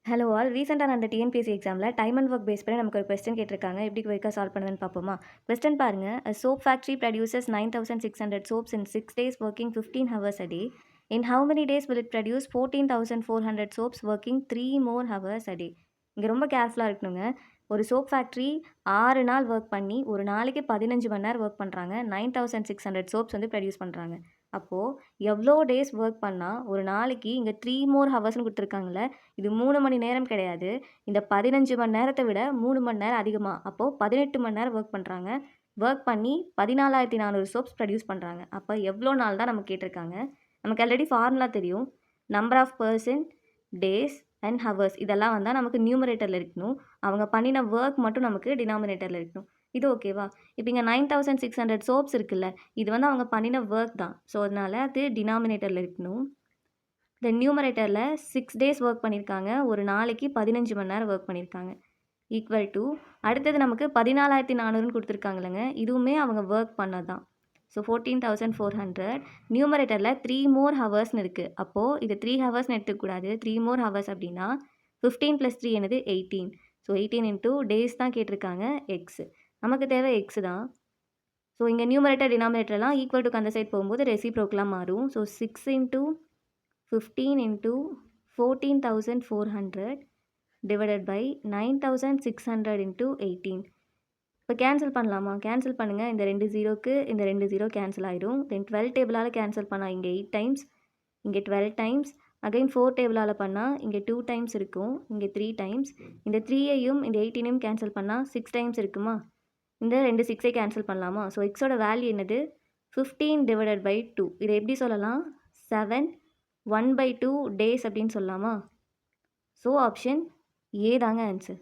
Hello all. ரீசெண்டா நடந்த TNPSC எக்ஸாம்ல டைம் அண்ட் ஒர்க் பேஸ் பண்ணி நமக்கு ஒரு கொஸ்டின் கேட்டிருக்காங்க. எப்படி குயிக்கா சால்வ் பண்ணுதுன்னு பார்ப்போமா? கொஸ்டின் பாருங்க. A soap factory produces 9,600 soaps in 6 days working 15 hours a day. In how many days will it produce 14,400 soaps working 3 more hours a day? இங்க ரொம்ப கேர்ஃபுல்லா இருக்கணுங்க. ஒரு சோப் ஃபேக்ட்ரி 6 நாள் வொர்க் பண்ணி, ஒரு நாளைக்கு 15 மணி நேரம் வொர்க் பண்றாங்க. 9,600 சோப்ஸ் வந்து ப்ரொடியூஸ் பண்றாங்க. அப்போ எவ்வளோ டேஸ் வொர்க் பண்ணா, ஒரு நாளைக்கு இங்க 3 மோர் ஹவர்ஸ்ன்னு குடுத்துருக்காங்கல்ல. இது 3 மணி நேரம் கிடையாது. இந்த 15 மணி நேரத்த விட 3 மணி நேரம் அதிகமா. அப்போ 18 மணி நேரம் வொர்க் பண்றாங்க. வொர்க் பண்ணி 14,400 சோப்ஸ் ப்ரொடியூஸ் பண்றாங்க. அப்ப எவ்வளோ நாள் தான் நமக்கு கேட்டிருக்காங்க. நமக்கு ஆல்ரெடி ஃபார்முலா தெரியும். Number of person, days and hours இதெல்லாம் வந்தா நமக்கு நியூமரேட்டர்ல இருக்கணும். அவங்க பண்ணின வொர்க் மட்டும் நமக்கு டினாமினேட்டர்ல இருக்கணும். இது ஓகேவா? இப்ப இங்க 9600 சோப்ஸ் இருக்குல்ல. இது வந்து அவங்க பண்ணின வொர்க் தான். ஸோ, அதனால அது டினாமினேட்டர்ல இருக்கணும். இந்த நியூமரேட்டர்ல 6 டேஸ் வொர்க் பண்ணியிருக்காங்க. ஒரு நாளைக்கு 15 மணி நேரம் வொர்க் பண்ணியிருக்காங்க. ஈக்குவல் டூ அடுத்தது நமக்கு 14,400ன்னு குடுத்துருக்காங்கல்லங்க. இதுவுமே அவங்க வொர்க் பண்ணது தான். ஸோ, 14,400 நியூமரேட்டர்ல 3 மோர் ஹவர்ஸ்ன்னு இருக்கு. அப்போ இது 3 ஹவர்ஸ்ன்னு எடுத்துக்கக்கூடாது. 3 மோர் ஹவர்ஸ் அப்படின்னா 15 + 3 என்னது 18. ஸோ, 18 இன்டூ டேஸ் தான் கேட்டிருக்காங்க. எக்ஸ். நமக்கு தேவை எக்ஸ் தான். ஸோ, இங்க நியூமரேட்டர், டினாமினேட்டர்லாம் ஈக்குவல் டூக்கு அந்த சைட் போகும்போது ரெசிப்ரோக்கலா மாறும். So, 6 into 15 into 14,400 divided by 9,600 into 18. இப்போ கேன்சல் பண்ணலாமா? கேன்சல் பண்ணுங்க. இந்த 2 ஜீரோக்கு இந்த 2 ஜீரோ கேன்சல் ஆயிடும். தென் 12 டேபிளால கேன்சல் பண்ணா இங்க 8 டைம்ஸ், இங்க 12 டைம்ஸ். அகைன் 4 டேபிளால பண்ணா இங்க 2 டைம்ஸ் இருக்கும். இங்க 3 டைம்ஸ். இந்த 3யையும் இந்த 18யும் கேன்சல் பண்ணா 6 டைம்ஸ் இருக்குமா? இந்த 2 6ஐ கேன்சல் பண்ணலாமா? ஸோ, எக்ஸோட வேல்யூ என்னது? 15 டிவைடட் பை 2. இதை எப்படி சொல்லலாம்? 7 1/2 டேஸ் அப்படின்னு சொல்லலாமா? ஸோ, ஆப்ஷன் ஏ தாங்க ஆன்சர்.